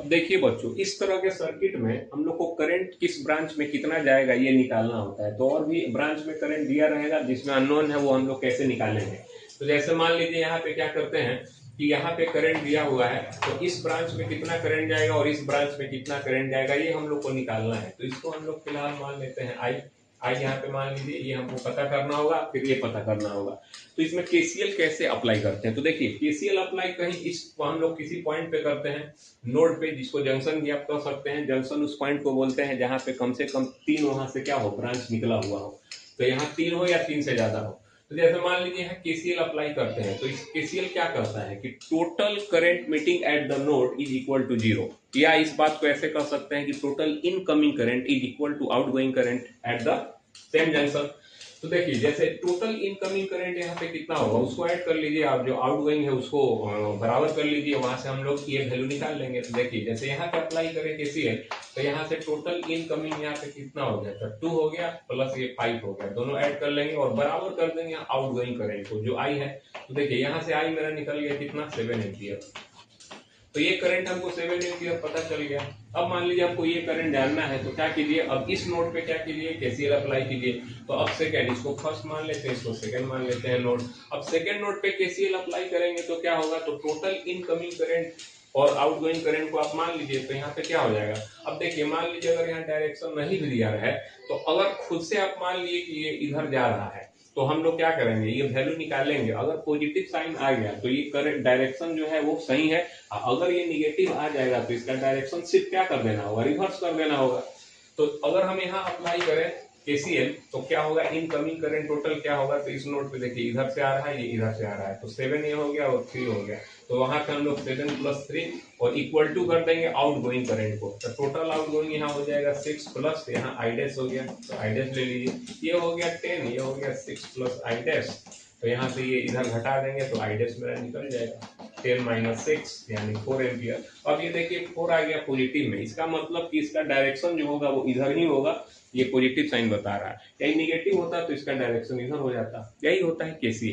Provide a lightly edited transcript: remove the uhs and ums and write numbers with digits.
अब देखिए बच्चों, इस तरह के सर्किट में हम लोग को करंट किस ब्रांच में कितना जाएगा ये निकालना होता है। तो और भी ब्रांच में करंट दिया रहेगा जिसमें अननोन है, वो हम लोग कैसे निकालेंगे। तो जैसे मान लीजिए यहाँ पे क्या करते हैं कि यहाँ पे करंट दिया हुआ है, तो इस ब्रांच में कितना करंट जाएगा और इस ब्रांच में कितना करंट जाएगा ये हम लोग को निकालना है। तो इसको हम लोग फिलहाल मान लेते हैं आई। आई यहाँ पे मान लीजिए, ये हमको पता करना होगा, फिर ये पता करना होगा। तो इसमें केसीएल कैसे अप्लाई करते हैं। तो देखिए, केसीएल अप्लाई कहीं इस हम लोग किसी पॉइंट पे करते हैं, नोड पे, जिसको जंक्शन भी आप कह सकते हैं। जंक्शन उस पॉइंट को बोलते हैं जहां पे कम से कम 3 वहां से क्या हो, ब्रांच निकला हुआ हो। तो यहाँ 3 हो या 3 से ज्यादा हो। तो जैसे मान लीजिए यहाँ केसीएल अप्लाई करते हैं, तो इस केसीएल क्या करता है कि total current meeting at the node is equal to 0, या इस बात को ऐसे कह सकते हैं कि total incoming current is equal to outgoing current at the same junction. तो देखिए, जैसे टोटल इनकमिंग करंट यहाँ पे कितना होगा उसको ऐड कर लीजिए आप, जो आउटगोइंग है उसको बराबर कर लीजिए, वहां से हम लोग ये वैल्यू निकाल लेंगे। तो देखिए, जैसे यहाँ पे अप्लाई करें केसीएल, तो यहाँ से टोटल इनकमिंग यहाँ पे कितना हो गया, तो 2 हो गया प्लस ये 5 हो गया, दोनों ऐड कर लेंगे और बराबर कर देंगे आउटगोइंग करंट को जो आई है। तो देखिए, यहाँ से आई मेरा निकल गया कितना, 7 एम्पियर। तो ये करंट हमको 7 एम्पियर पता चल गया। अब मान लीजिए हमको ये करंट जानना है, तो क्या कीजिए, अब इस नोड पे क्या कीजिए, केसीएल अप्लाई कीजिए। तो अब सेकंड, इसको फर्स्ट मान लेते हैं, इसको सेकंड मान लेते हैं नोड। अब सेकंड नोड पे केसीएल अप्लाई करेंगे तो क्या होगा, तो टोटल इनकमिंग करंट और आउटगोइंग करंट को आप मान लीजिए, तो यहाँ पे क्या हो जाएगा। अब देखिए, मान लीजिए अगर यहाँ डायरेक्शन नहीं दिया है, तो अगर खुद से आप मान लिए कि ये इधर जा रहा है, तो हम लोग क्या करेंगे, ये वैल्यू निकालेंगे। अगर पॉजिटिव साइन आ गया तो ये करंट डायरेक्शन जो है वो सही है। अगर ये निगेटिव आ जाएगा तो इसका डायरेक्शन सिर्फ क्या कर देना होगा, रिवर्स कर देना होगा। तो अगर हम यहाँ अप्लाई करें केसीएल, तो क्या होगा, इनकमिंग करंट टोटल क्या होगा, तो इस नोड पे देखिए इधर से आ रहा है, ये इधर से आ रहा है, तो 7 ये हो गया और 3 हो गया। तो वहां पे हम लोग 7 + 3 और इक्वल टू कर देंगे आउटगोइंग करंट को। तो टोटल आउटगोइंग यहाँ हो जाएगा 6 प्लस यहाँ आई डैश हो गया, तो आई डैश ले लीजिए। ये हो गया 10, ये हो गया 6 प्लस आई डैश। तो यहाँ से ये इधर घटा देंगे तो आई डैश मेरा निकल जाएगा 10 - 6 यानी 4 एम्पियर। अब ये देखिए 4 आ गया पॉजिटिव में, इसका मतलब कि इसका डायरेक्शन जो होगा वो इधर ही होगा। ये पॉजिटिव साइन बता रहा है। यही निगेटिव होता तो इसका डायरेक्शन इधर हो जाता। यही होता है केसीएल।